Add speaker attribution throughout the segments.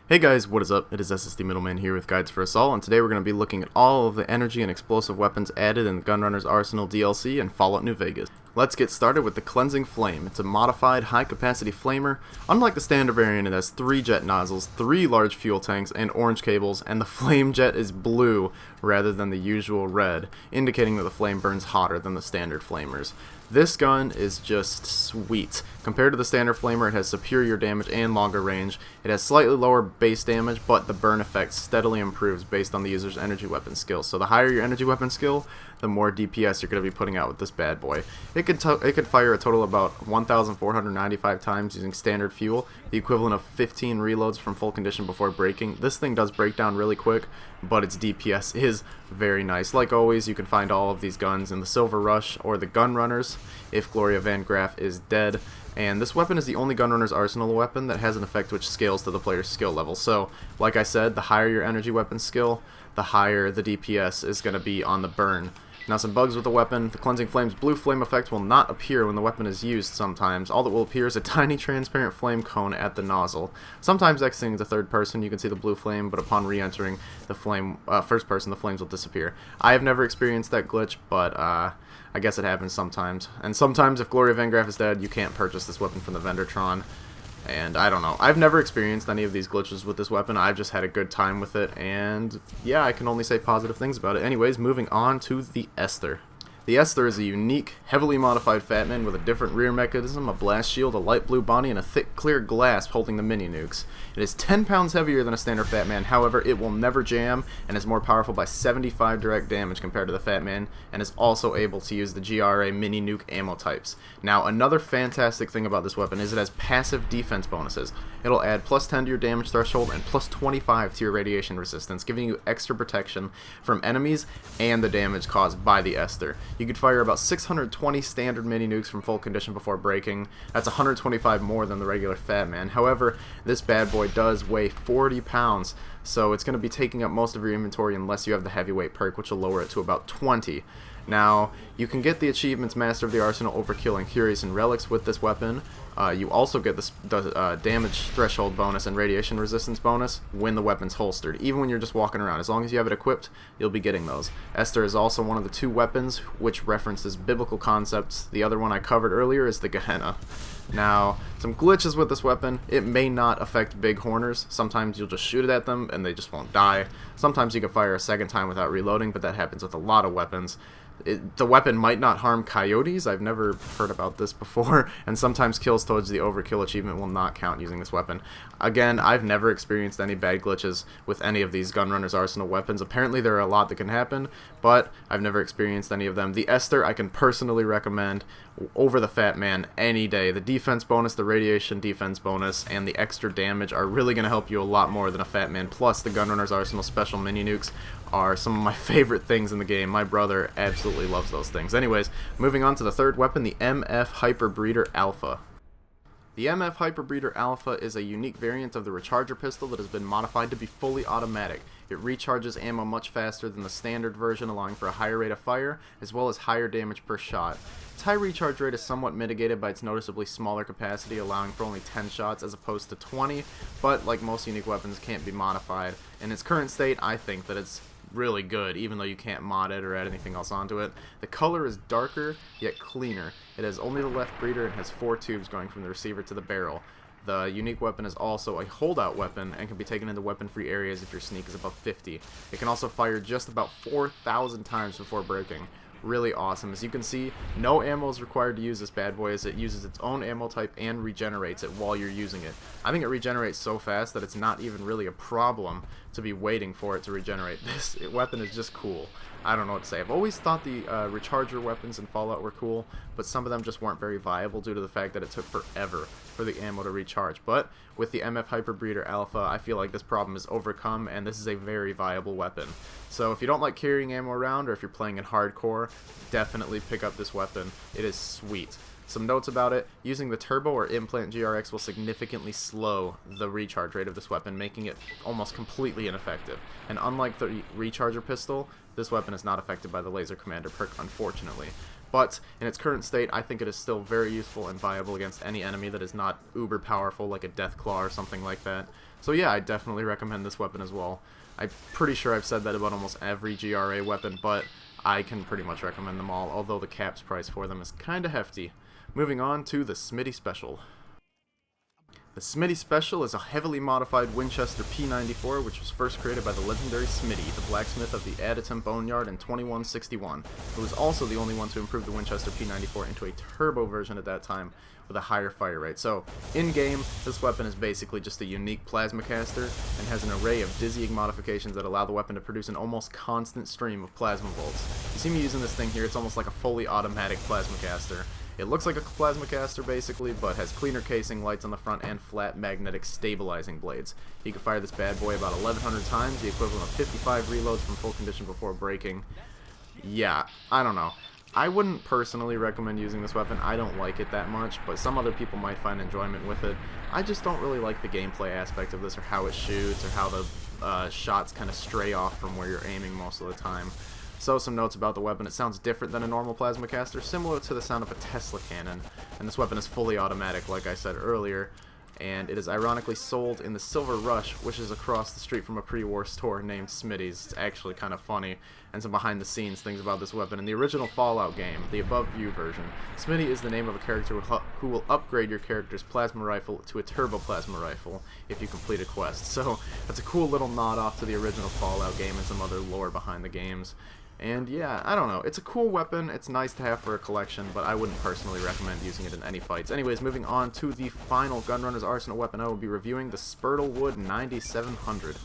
Speaker 1: Hey guys, what is up? It is SSD Middleman here with GuidesForUsAll, and today we're going to be looking at all of the energy and explosive weapons added in the Gunrunner's Arsenal DLC and Fallout New Vegas. Let's get started with the Cleansing Flame. It's a modified high-capacity flamer. Unlike the standard variant, it has 3 jet nozzles, 3 large fuel tanks, and orange cables, and the flame jet is blue rather than the usual red, indicating that the flame burns hotter than the standard flamers. This gun is just sweet. Compared to the standard flamer, it has superior damage and longer range. It has slightly lower base damage, but the burn effect steadily improves based on the user's energy weapon skill. So the higher your energy weapon skill, the more DPS you're going to be putting out with this bad boy. It could fire a total of about 1,495 times using standard fuel, the equivalent of 15 reloads from full condition before breaking. This thing does break down really quick, but its DPS is very nice. Like always, you can find all of these guns in the Silver Rush or the Gunrunners if Gloria Van Graff is dead. And this weapon is the only Gunrunner's Arsenal weapon that has an effect which scales to the player's skill level. So, like I said, the higher your energy weapon skill, the higher the DPS is going to be on the burn. Now, some bugs with the weapon. The Cleansing Flame's blue flame effect will not appear when the weapon is used sometimes. All that will appear is a tiny transparent flame cone at the nozzle. Sometimes exiting the third person, you can see the blue flame, but upon re-entering the flame, first person, the flames will disappear. I have never experienced that glitch, but I guess it happens sometimes. And sometimes, if Gloria Van Graff is dead, you can't purchase this weapon from the Vendortron. And I don't know. I've never experienced any of these glitches with this weapon. I've just had a good time with it, and yeah, I can only say positive things about it. Anyways, moving on to the Esther. The Esther is a unique, heavily modified Fatman with a different rear mechanism, a blast shield, a light blue body, and a thick, clear glass holding the mini nukes. It is 10 pounds heavier than a standard Fatman, however, it will never jam, and is more powerful by 75 direct damage compared to the Fatman, and is also able to use the GRA mini nuke ammo types. Now, another fantastic thing about this weapon is it has passive defense bonuses. It'll add plus 10 to your damage threshold and plus 25 to your radiation resistance, giving you extra protection from enemies and the damage caused by the Esther. You could fire about 620 standard mini nukes from full condition before breaking. That's 125 more than the regular Fatman. However, this bad boy does weigh 40 pounds, so it's going to be taking up most of your inventory unless you have the heavyweight perk, which will lower it to about 20. Now, you can get the achievements Master of the Arsenal, Overkill, and Curious and Relics with this weapon. You also get the damage threshold bonus and radiation resistance bonus when the weapon's holstered, even when you're just walking around. As long as you have it equipped, you'll be getting those. Esther is also one of the 2 weapons which references biblical concepts. The other one I covered earlier is the Gehenna. Now, some glitches with this weapon. It may not affect big horners. Sometimes you'll just shoot it at them and they just won't die. Sometimes you can fire a second time without reloading, but that happens with a lot of weapons. The weapon might not harm coyotes. I've never heard about this before, and sometimes kills towards the overkill achievement will not count using this weapon. Again, I've never experienced any bad glitches with any of these Gunrunner's Arsenal weapons. Apparently there are a lot that can happen, but I've never experienced any of them. The Esther I can personally recommend over the Fatman any day. The defense bonus, the radiation defense bonus, and the extra damage are really going to help you a lot more than a Fatman. Plus, the Gunrunner's Arsenal special mini nukes are some of my favorite things in the game. My brother absolutely loves those things. Anyways, moving on to the third weapon, the MF Hyperbreeder Alpha. The MF Hyperbreeder Alpha is a unique variant of the recharger pistol that has been modified to be fully automatic. It recharges ammo much faster than the standard version, allowing for a higher rate of fire, as well as higher damage per shot. Its high recharge rate is somewhat mitigated by its noticeably smaller capacity, allowing for only 10 shots as opposed to 20, but like most unique weapons, can't be modified. In its current state, I think that it's really good, even though you can't mod it or add anything else onto it. The color is darker, yet cleaner. It has only the left breeder and has 4 tubes going from the receiver to the barrel. The unique weapon is also a holdout weapon and can be taken into weapon-free areas if your sneak is above 50. It can also fire just about 4,000 times before breaking. Really awesome. As you can see, no ammo is required to use this bad boy, as it uses its own ammo type and regenerates it while you're using it. I think it regenerates so fast that it's not even really a problem to be waiting for it to regenerate. This weapon is just cool. I don't know what to say. I've always thought the recharger weapons in Fallout were cool, but some of them just weren't very viable due to the fact that it took forever for the ammo to recharge. But with the MF Hyperbreeder Alpha, I feel like this problem is overcome, and this is a very viable weapon. So if you don't like carrying ammo around, or if you're playing in hardcore, definitely pick up this weapon. It is sweet. Some notes about it: using the Turbo or Implant GRX will significantly slow the recharge rate of this weapon, making it almost completely ineffective. And unlike the Recharger pistol, this weapon is not affected by the Laser Commander perk, unfortunately. But in its current state, I think it is still very useful and viable against any enemy that is not uber powerful, like a Deathclaw or something like that. So yeah, I definitely recommend this weapon as well. I'm pretty sure I've said that about almost every GRA weapon, but I can pretty much recommend them all, although the caps price for them is kinda hefty. Moving on to the Smitty Special. The Smitty Special is a heavily modified Winchester P94, which was first created by the legendary Smitty, the blacksmith of the Additon Boneyard in 2161, who was also the only one to improve the Winchester P94 into a turbo version at that time with a higher fire rate. So, in-game, this weapon is basically just a unique plasma caster and has an array of dizzying modifications that allow the weapon to produce an almost constant stream of plasma bolts. You see me using this thing here, it's almost like a fully automatic plasma caster. It looks like a plasma caster basically, but has cleaner casing, lights on the front, and flat magnetic stabilizing blades. You can fire this bad boy about 1100 times, the equivalent of 55 reloads from full condition before breaking. Yeah, I don't know. I wouldn't personally recommend using this weapon. I don't like it that much, but some other people might find enjoyment with it. I just don't really like the gameplay aspect of this, or how it shoots, or how the shots kind of stray off from where you're aiming most of the time. So, some notes about the weapon. It sounds different than a normal plasma caster, similar to the sound of a Tesla cannon. And this weapon is fully automatic, like I said earlier. And it is ironically sold in the Silver Rush, which is across the street from a pre-war store named Smitty's. It's actually kind of funny. And some behind-the-scenes things about this weapon. In the original Fallout game, the above-view version, Smitty is the name of a character who will upgrade your character's plasma rifle to a turbo plasma rifle if you complete a quest. So, that's a cool little nod off to the original Fallout game and some other lore behind the games. And yeah, I don't know, it's a cool weapon, it's nice to have for a collection, but I wouldn't personally recommend using it in any fights. Anyways, moving on to the final Gunrunner's Arsenal weapon, I will be reviewing the Spurtlewood 9700.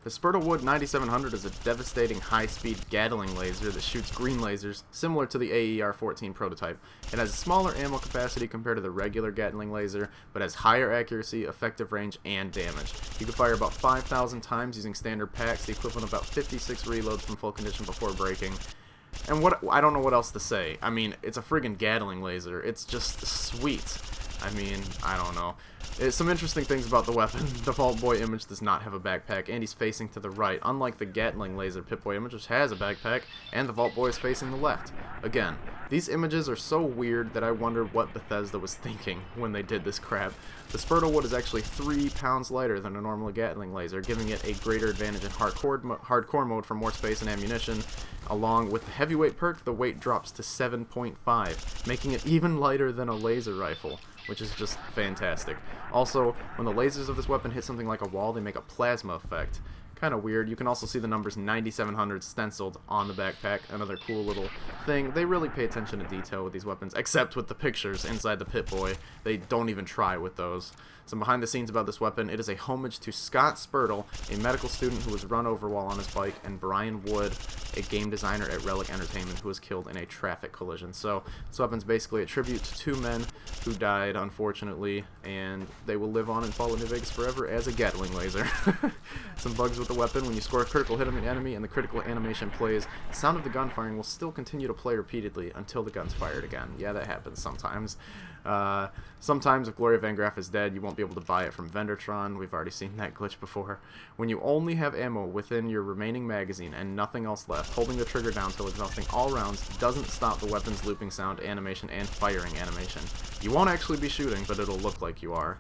Speaker 1: The Spurtlewood 9700 is a devastating high-speed Gatling laser that shoots green lasers, similar to the AER-14 prototype. It has a smaller ammo capacity compared to the regular Gatling laser, but has higher accuracy, effective range, and damage. You can fire about 5,000 times using standard packs, the equivalent of about 56 reloads from full condition before breaking. And I don't know what else to say. I mean, it's a friggin' Gatling laser. It's just sweet. I mean, I don't know. Some interesting things about the weapon. The Vault Boy image does not have a backpack, and he's facing to the right, unlike the Gatling laser Pip-Boy image, which has a backpack, and the Vault Boy is facing the left. Again, these images are so weird that I wonder what Bethesda was thinking when they did this crap. The Spurtlewood is actually 3 pounds lighter than a normal Gatling laser, giving it a greater advantage in hardcore mode for more space and ammunition. Along with the heavyweight perk, the weight drops to 7.5, making it even lighter than a laser rifle, which is just fantastic. Also, when the lasers of this weapon hit something like a wall, they make a plasma effect. Kind of weird. You can also see the numbers 9700 stenciled on the backpack. Another cool little thing. They really pay attention to detail with these weapons, except with the pictures inside the Pip-Boy. They don't even try with those. Some behind the scenes about this weapon. It is a homage to Scott Spurtle, a medical student who was run over while on his bike, and Brian Wood, a game designer at Relic Entertainment who was killed in a traffic collision. So this weapon's basically a tribute to 2 men who died, unfortunately, and they will live on in Fallout New Vegas forever as a Gatling laser. Some bugs with the weapon: when you score a critical hit on an enemy and the critical animation plays, the sound of the gun firing will still continue to play repeatedly until the gun's fired again. Yeah, that happens sometimes. Sometimes if Gloria Van Graff is dead, you won't be able to buy it from Vendertron. We've already seen that glitch before. When you only have ammo within your remaining magazine and nothing else left, holding the trigger down until exhausting all rounds doesn't stop the weapon's looping sound animation and firing animation. You won't actually be shooting, but it'll look like you are.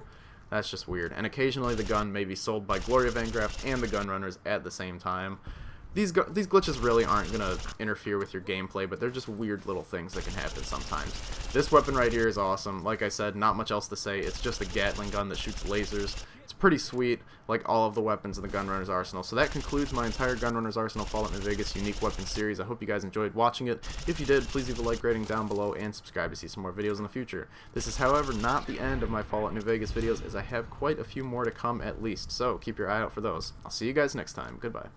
Speaker 1: That's just weird. And occasionally the gun may be sold by Gloria Van Graff and the Gunrunners at the same time. These glitches really aren't going to interfere with your gameplay, but they're just weird little things that can happen sometimes. This weapon right here is awesome. Like I said, not much else to say. It's just a Gatling gun that shoots lasers. It's pretty sweet, like all of the weapons in the Gunrunner's Arsenal. So that concludes my entire Gunrunner's Arsenal Fallout New Vegas unique weapon series. I hope you guys enjoyed watching it. If you did, please leave a like rating down below and subscribe to see some more videos in the future. This is, however, not the end of my Fallout New Vegas videos, as I have quite a few more to come at least, so keep your eye out for those. I'll see you guys next time. Goodbye.